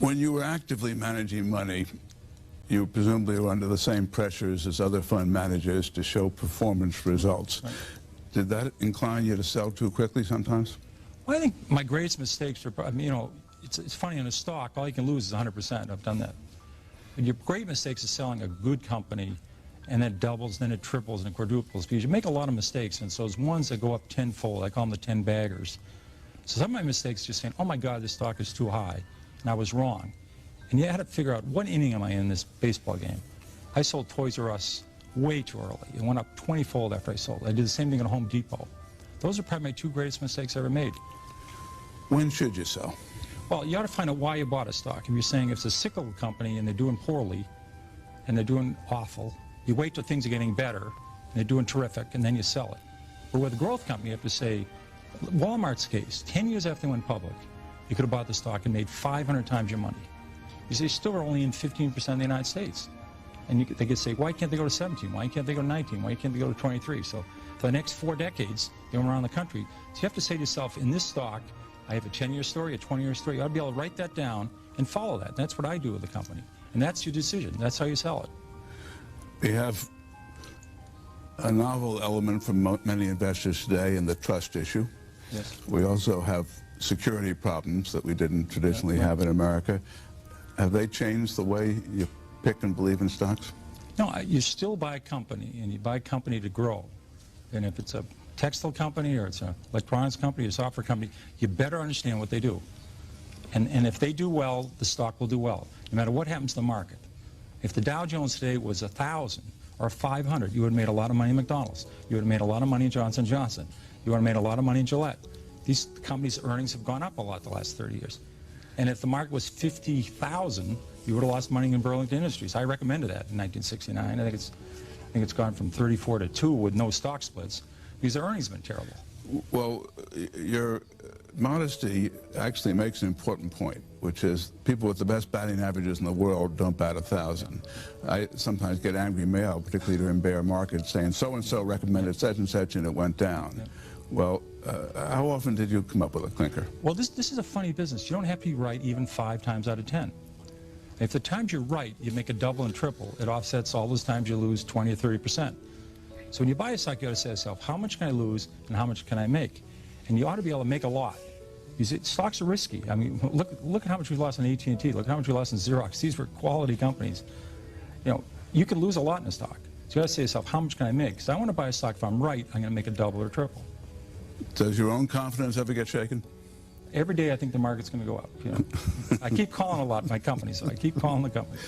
When you were actively managing money, you presumably were under the same pressures as other fund managers to show performance results. Right. Did that incline you to sell too quickly sometimes? Well, I think my greatest mistakes are, I mean, you know, it's funny, in a stock, all you can lose is 100%. I've done that. But your great mistakes is selling a good company, and then it doubles, then it triples, and it quadruples, because you make a lot of mistakes, and so those ones that go up tenfold, I call them the 10 baggers. So some of my mistakes just saying, oh my God, this stock is too high, and I was wrong. And you had to figure out, what inning am I in this baseball game? I sold Toi져러스 way too early. It went up 20-fold after I sold. I did the same thing at Home Depot. Those are probably my two greatest mistakes I ever made. When should you sell? Well, you ought to find out why you bought a stock. If you're saying if it's a cyclical company and they're doing poorly and they're doing awful, you wait till things are getting better and they're doing terrific, and then you sell it. But with a growth company, you have to say, Walmart's case, 10 years after they went public, you could have bought the stock and made 500 times your money. You say, still are only in 15% of the United States. And they could say, why can't they go to 17? Why can't they go to 19? Why can't they go to 23? So for the next 4 decades, they went around the country. So you have to say to yourself, in this stock, I have a 10-year story, a 20-year story. You ought to be able to write that down and follow that. That's what I do with the company. And that's your decision. That's how you sell it. We have a novel element for many investors today in the trust issue. Yes. We also have security problems that we didn't traditionally have in America. Have they changed the way you pick and believe in stocks? No, you still buy a company, and you buy a company to grow. And if it's a textile company or it's an electronics company or a software company, you better understand what they do. And if they do well, the stock will do well, no matter what happens to the market. If the Dow Jones today was 1,000 or 500, you would have made a lot of money in McDonald's. You would have made a lot of money in Johnson & Johnson. You would have made a lot of money in Gillette. These companies' earnings have gone up a lot the last 30 years. And if the market was 50,000, you would have lost money in Burlington Industries. I recommended that in 1969. I think it's gone from 34 to 2 with no stock splits because the earnings have been terrible. Well, your modesty actually makes an important point, which is people with the best batting averages in the world don't bat 1,000. I sometimes get angry mail, particularly during bear markets, saying so-and-so recommended such and such and it went down. Yeah. Well, how often did you come up with a clinker? Well, this is a funny business. You don't have to be right even 5 times out of 10. If the times you're right, you make a double and triple, it offsets all those times you lose 20 or 30%. So when you buy a stock, you ought to say to yourself, how much can I lose and how much can I make? And you ought to be able to make a lot. You see, stocks are risky. I mean, look at how much we lost in AT&T. Look at how much we lost in Xerox. These were quality companies. You know, you could lose a lot in a stock. So you ought to say to yourself, how much can I make? Because I want to buy a stock, if I'm right, I'm going to make a double or triple. Does your own confidence ever get shaken? Every day I think the market's going to go up. You know? I keep calling a lot my company, so I keep calling the company.